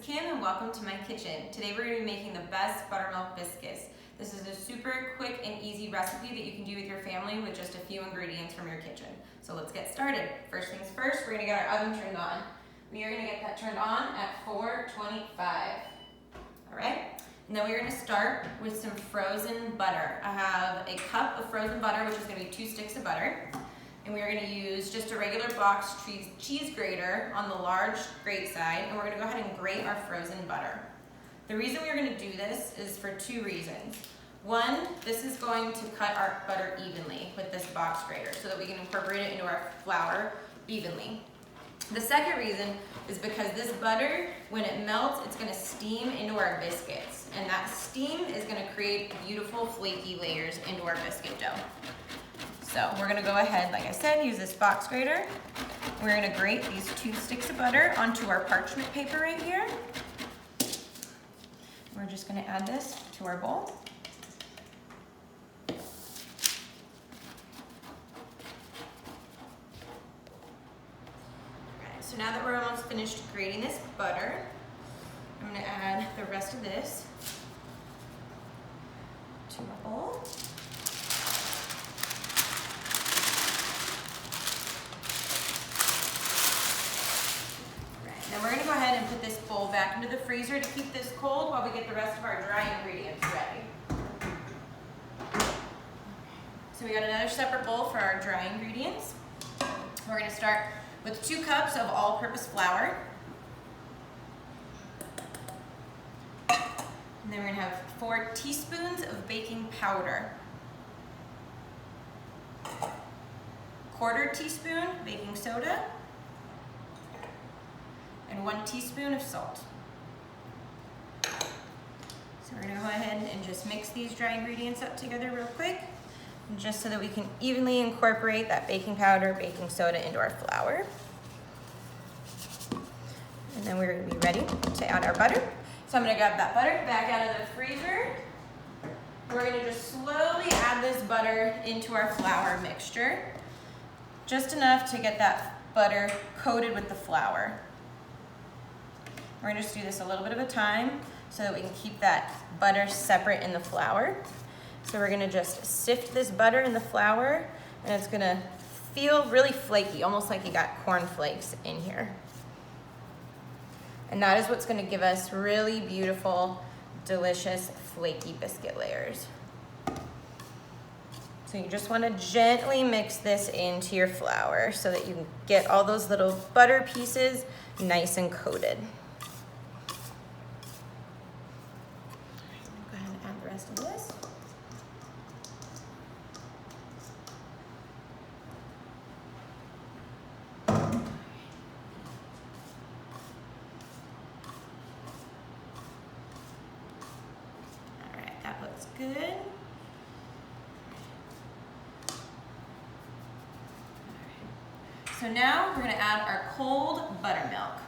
Kim and welcome to my kitchen. Today we're going to be making the best buttermilk biscuits. This is a super quick and easy recipe that you can do with your family with just a few ingredients from your kitchen. So let's get started. First things first, we're going to get our oven turned on. We are going to get that turned on at 425. Alright? And then we're going to start with some frozen butter. I have a cup of frozen butter, which is going to be 2 sticks of butter. And we are going to use just a regular box cheese grater on the large grate side, and we're going to go ahead and grate our frozen butter. The reason we're going to do this is for 2 reasons. One, this is going to cut our butter evenly with this box grater so that we can incorporate it into our flour evenly. The second reason is because this butter, when it melts, it's going to steam into our biscuits, and that steam is going to create beautiful flaky layers into our biscuit dough. So we're going to go ahead, like I said, use this box grater. We're going to grate these 2 sticks of butter onto our parchment paper right here. We're just going to add this to our bowl. Okay, so now that we're almost finished grating this butter, I'm going to add the rest of this to our bowl. Then we're going to go ahead and put this bowl back into the freezer to keep this cold while we get the rest of our dry ingredients ready. So we got another separate bowl for our dry ingredients. We're going to start with 2 cups of all-purpose flour. And then we're going to have 4 teaspoons of baking powder. 1/4 teaspoon baking soda. And 1 teaspoon of salt. So we're going to go ahead and just mix these dry ingredients up together real quick, just so that we can evenly incorporate that baking powder, baking soda into our flour. And then we're going to be ready to add our butter. So I'm going to grab that butter back out of the freezer. We're going to just slowly add this butter into our flour mixture, just enough to get that butter coated with the flour. We're going to just do this a little bit at a time so that we can keep that butter separate in the flour. So we're going to just sift this butter in the flour, and it's going to feel really flaky, almost like you got corn flakes in here. And that is what's going to give us really beautiful, delicious, flaky biscuit layers. So you just want to gently mix this into your flour so that you can get all those little butter pieces nice and coated. Of this. Alright, that looks good. Alright. So now we're going to add our cold buttermilk.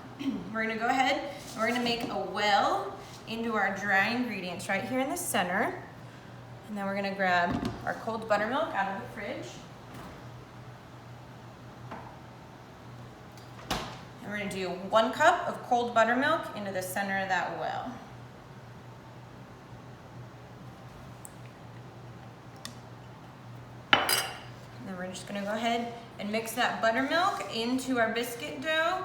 We're going to go ahead and we're going to make a well into our dry ingredients right here in the center. And then we're going to grab our cold buttermilk out of the fridge. And we're going to do 1 cup of cold buttermilk into the center of that well. And then we're just going to go ahead and mix that buttermilk into our biscuit dough,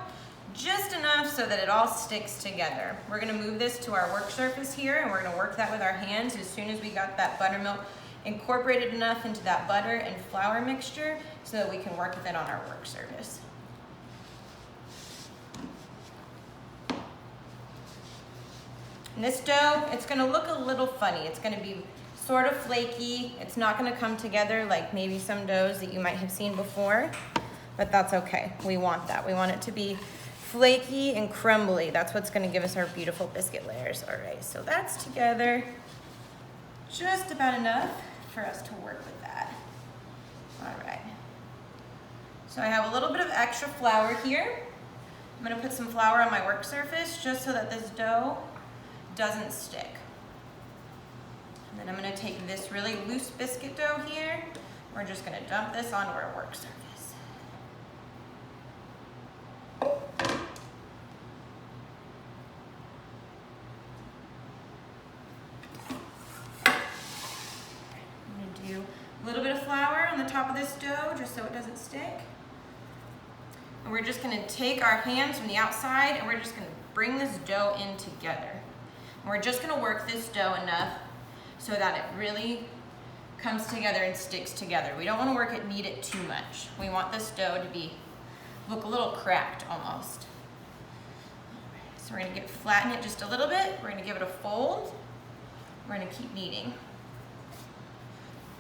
just enough so that it all sticks together. We're going to move this to our work surface here, and we're going to work that with our hands as soon as we got that buttermilk incorporated enough into that butter and flour mixture so that we can work with it on our work surface. And this dough, it's going to look a little funny. It's going to be sort of flaky. It's not going to come together like maybe some doughs that you might have seen before, but that's okay. We want that. We want it to be flaky and crumbly. That's what's going to give us our beautiful biscuit layers. All right, so that's together just about enough for us to work with that. All right. So I have a little bit of extra flour here. I'm going to put some flour on my work surface just so that this dough doesn't stick. And then I'm going to take this really loose biscuit dough here. We're just going to dump this onto our work surface. this dough just so it doesn't stick. And we're just gonna take our hands from the outside and we're just gonna bring this dough in together. And we're just gonna work this dough enough so that it really comes together and sticks together. We don't wanna knead it too much. We want this dough to look a little cracked almost. So we're gonna flatten it just a little bit. We're gonna give it a fold. We're gonna keep kneading.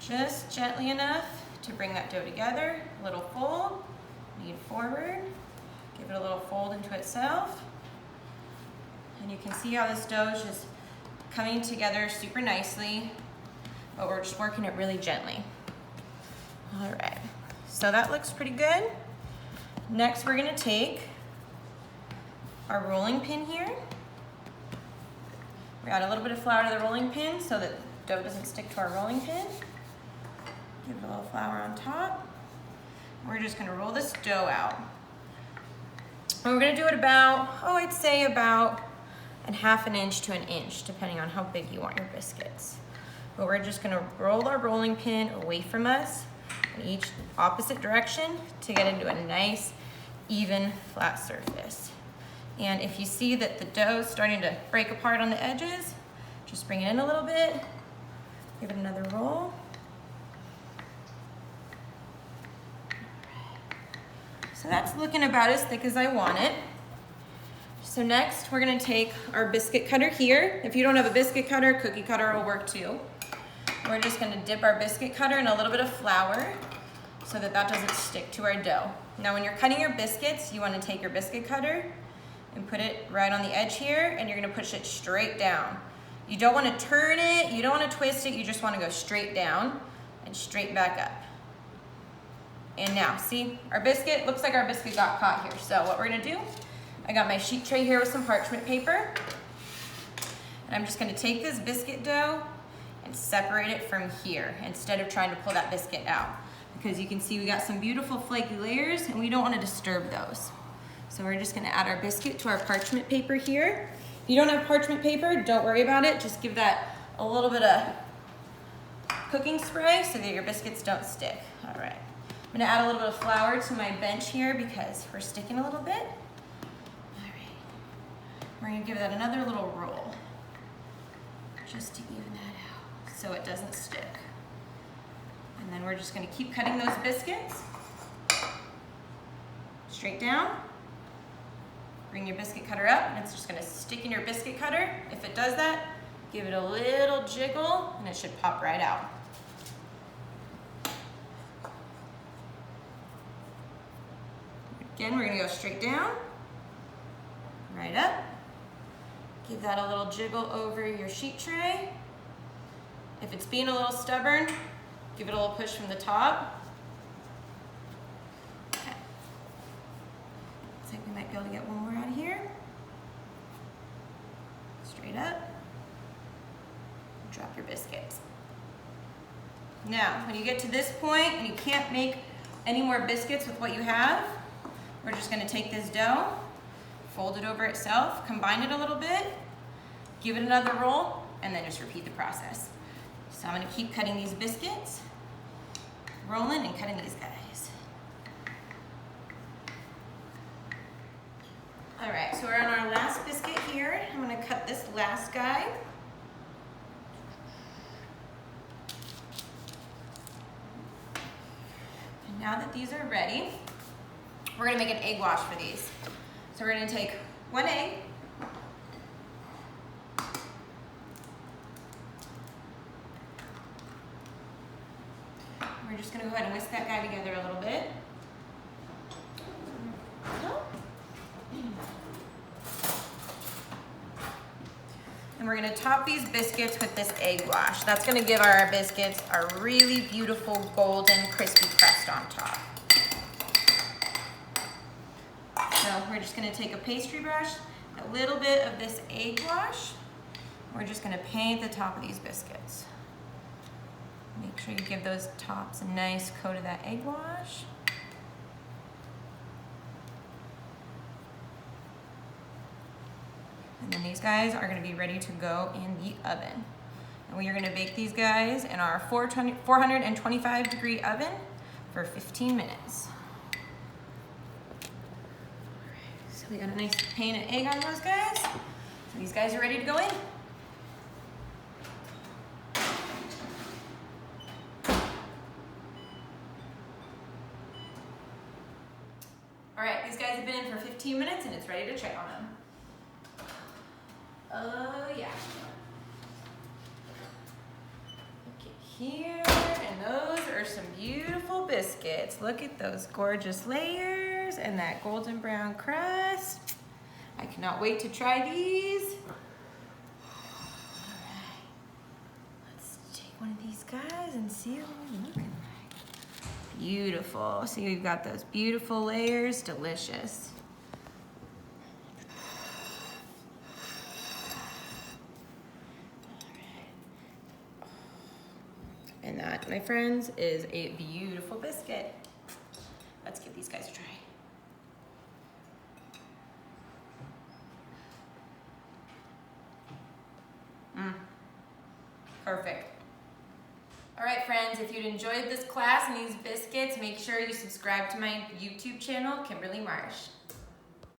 Just gently enough to bring that dough together. A little fold, knead forward, give it a little fold into itself. And you can see how this dough is just coming together super nicely, but we're just working it really gently. All right, so that looks pretty good. Next, we're gonna take our rolling pin here. We add a little bit of flour to the rolling pin so that the dough doesn't stick to our rolling pin. Give it a little flour on top. We're just gonna roll this dough out. And we're gonna do it about, I'd say about a ½ inch to an inch, depending on how big you want your biscuits. But we're just gonna roll our rolling pin away from us in each opposite direction to get into a nice, even, flat surface. And if you see that the dough is starting to break apart on the edges, just bring it in a little bit, give it another roll. So that's looking about as thick as I want it. So next, we're gonna take our biscuit cutter here. If you don't have a biscuit cutter, cookie cutter will work too. We're just gonna dip our biscuit cutter in a little bit of flour so that that doesn't stick to our dough. Now when you're cutting your biscuits, you wanna take your biscuit cutter and put it right on the edge here, and you're gonna push it straight down. You don't wanna turn it, you don't wanna twist it, you just wanna go straight down and straight back up. And now, see, our biscuit, looks like our biscuit got caught here. So what we're gonna do, I got my sheet tray here with some parchment paper, and I'm just gonna take this biscuit dough and separate it from here instead of trying to pull that biscuit out. Because you can see we got some beautiful flaky layers and we don't wanna disturb those. So we're just gonna add our biscuit to our parchment paper here. If you don't have parchment paper, don't worry about it. Just give that a little bit of cooking spray so that your biscuits don't stick. All right. I'm gonna add a little bit of flour to my bench here because we're sticking a little bit. All right. We're gonna give that another little roll just to even that out so it doesn't stick. And then we're just gonna keep cutting those biscuits straight down. Bring your biscuit cutter up and it's just gonna stick in your biscuit cutter. If it does that, give it a little jiggle and it should pop right out. Again, we're gonna go straight down, right up. Give that a little jiggle over your sheet tray. If it's being a little stubborn, give it a little push from the top. Okay. Looks like we might be able to get one more out of here. Straight up. Drop your biscuits. Now, when you get to this point and you can't make any more biscuits with what you have, we're just gonna take this dough, fold it over itself, combine it a little bit, give it another roll, and then just repeat the process. So I'm gonna keep cutting these biscuits, rolling and cutting these guys. All right, so we're on our last biscuit here. I'm gonna cut this last guy. And now that these are ready, we're gonna make an egg wash for these. So we're gonna take 1 egg, we're just gonna go ahead and whisk that guy together a little bit. And we're gonna top these biscuits with this egg wash. That's gonna give our biscuits a really beautiful golden crispy crust on top. So we're just gonna take a pastry brush, a little bit of this egg wash. We're just gonna paint the top of these biscuits. Make sure you give those tops a nice coat of that egg wash. And then these guys are gonna be ready to go in the oven. And we are gonna bake these guys in our 425-degree oven for 15 minutes. So we got a nice pane of egg on those guys. So these guys are ready to go in. All right, these guys have been in for 15 minutes and it's ready to check on them. Oh yeah. Look at here, and those are some beautiful biscuits. Look at those gorgeous layers and that golden brown crust. I cannot wait to try these. All right, let's take one of these guys and see what we're looking like. Beautiful. See, we've got those beautiful layers, delicious. And that, my friends, is a beautiful biscuit. Let's give these guys a try. Perfect. All right, friends, if you'd enjoyed this class and these biscuits, make sure you subscribe to my YouTube channel, Kimberly Marsh.